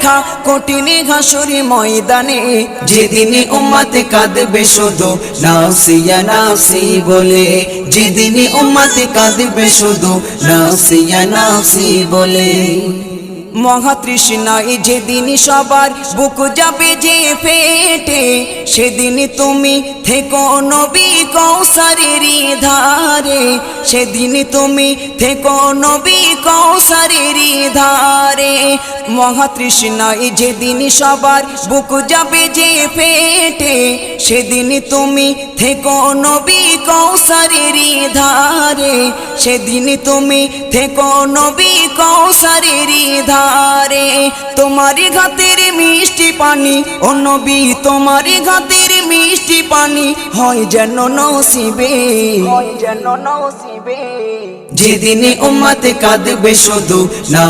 কথা কঠিন হাসুরি ময়দানে, যেদিন উম্মত কাঁদবে শুধু নাফসিয়া নাফসি বলে, যেদিন উম্মত কাঁদবে শুধু নাফসিয়া নাফসি বলে। মহাতৃষ্ণায় যেদিন সবার বুক যাবে যে ফেটে, সেদিন তুমি থেকো নবী কৌসারের ধারে, সেদিন তুমি থেকো নবী কৌসারের ধারে। মহাতৃষ্ণায় যেদিন সবার বুক যাবে যে ফেটে, সেদিন তুমি থেকো নবী কৌসারের ধারে, সেদিন তুমি থেকো নবী কৌসারের ধারে। তোমারি ঘাতের মিষ্টি পানি ও নবী, তোমারি ঘাতের মিষ্টি পানি হয় যেন নসিবে, হয় যেন নসিবে। যেদিন উম্মত কাঁদবে শুধু না